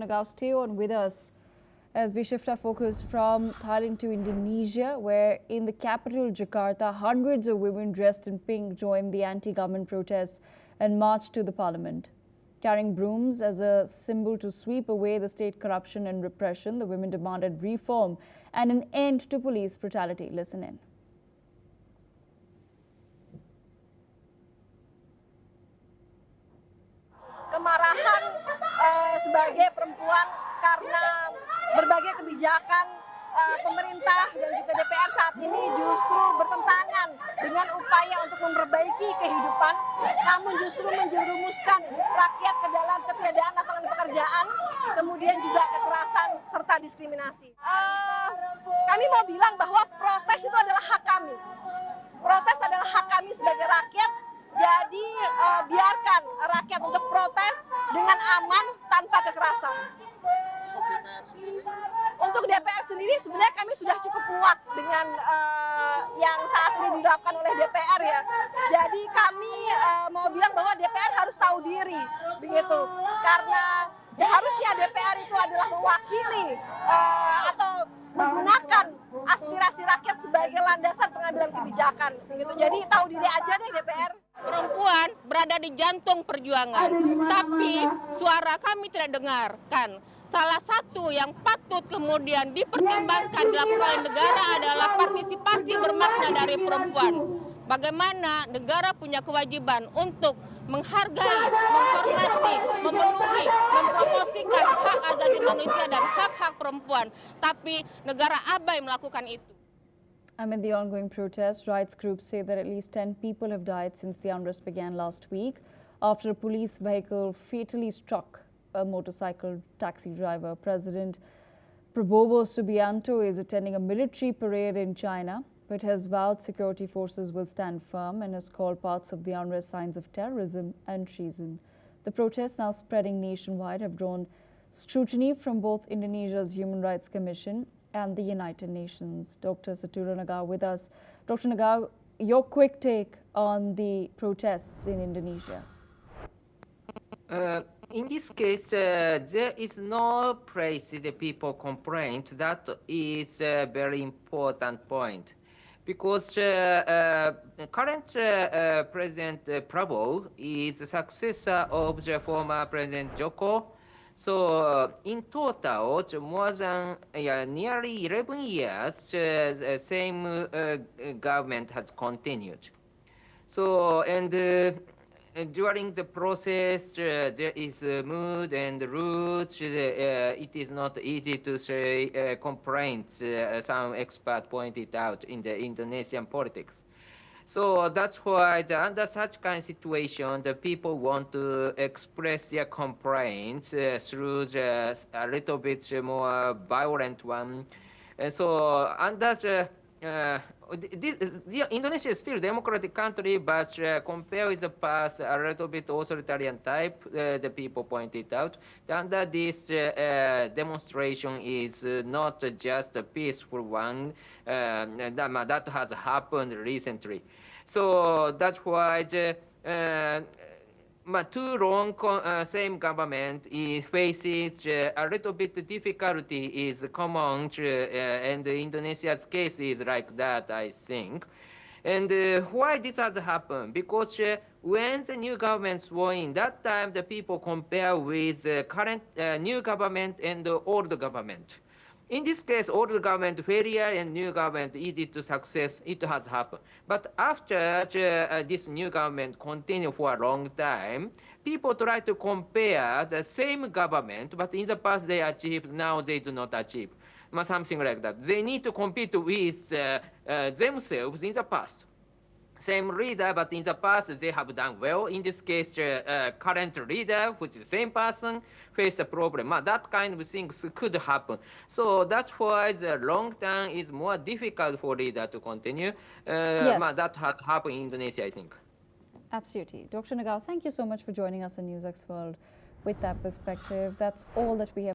Nagao, stay on with us as we shift our focus from Thailand to Indonesia, where in the capital, Jakarta, hundreds of women dressed in pink joined the anti-government protests and marched to the parliament. Carrying brooms as a symbol to sweep away the state corruption and repression, the women demanded reform and an end to police brutality. Listen in. Kemarahan sebagai perempuan karena berbagai kebijakan pemerintah dan juga DPR saat ini justru bertentangan dengan upaya untuk memperbaiki kehidupan, namun justru menjerumuskan rakyat ke dalam ketiadaan lapangan pekerjaan, kemudian juga kekerasan serta diskriminasi. Kami mau bilang bahwa protes itu adalah hak kami. Protes adalah hak kami sebagai rakyat. Jadi biarkan rakyat untuk protes dengan aman tanpa kekerasan. Untuk DPR sendiri sebenarnya kami sudah cukup muak dengan yang saat ini dilakukan oleh DPR ya. Jadi kami mau bilang bahwa DPR harus tahu diri begitu. Karena seharusnya DPR itu adalah mewakili atau menggunakan aspirasi rakyat sebagai landasan pengambilan kebijakan begitu. Jadi tahu diri aja deh DPR. Perempuan berada di jantung perjuangan, tapi suara kami tidak dengarkan. Salah satu yang patut kemudian dipertimbangkan dilakukan oleh negara adalah partisipasi bermakna dari perempuan. Bagaimana negara punya kewajiban untuk menghargai, menghormati, memenuhi, mempromosikan hak asasi manusia dan hak-hak perempuan. Tapi negara abai melakukan itu. Amid the ongoing protests, rights groups say that at least 10 people have died since the unrest began last week after a police vehicle fatally struck a motorcycle taxi driver. President Prabowo Subianto is attending a military parade in China, but has vowed security forces will stand firm and has called parts of the unrest signs of terrorism and treason. The protests, now spreading nationwide, have drawn scrutiny from both Indonesia's Human Rights Commission and the United Nations. Dr. Satura Nagao with us. Dr. Nagao, your quick take on the protests in Indonesia. In this case, there is no place the people complain. That is a very important point. Because current President Prabowo is the successor of the former President Joko. So in total, more than nearly 11 years, the same government has continued. So, and during the process, there is mood and roots. It is not easy to say complaints, some expert pointed out in the Indonesian politics. So that's why under such kind of situation, the people want to express their complaints through a little bit more violent one. And so under Indonesia is still a democratic country, but compared with the past, a little bit authoritarian type, the people pointed out. Under this demonstration is not just a peaceful one that has happened recently. So that's why the too long same government faces a little bit difficulty is common, and Indonesia's case is like that, I think. And why this has happened? Because when the new government sworn in, that time the people compare with the current new government and the old government. In this case, old government failure and new government easy to success, it has happened. But after this new government continue for a long time, people try to compare the same government, but in the past they achieved, now they do not achieve. Something like that. They need to compete with themselves in the past. Same leader, but in the past they have done well. In this case, current leader, which is the same person, face a problem. That kind of things could happen. So that's why the long term is more difficult for leader to continue. Yes. That has happened in Indonesia, I think. Absolutely. Dr. Nagao, thank you so much for joining us on NewsX World with that perspective. That's all that we have.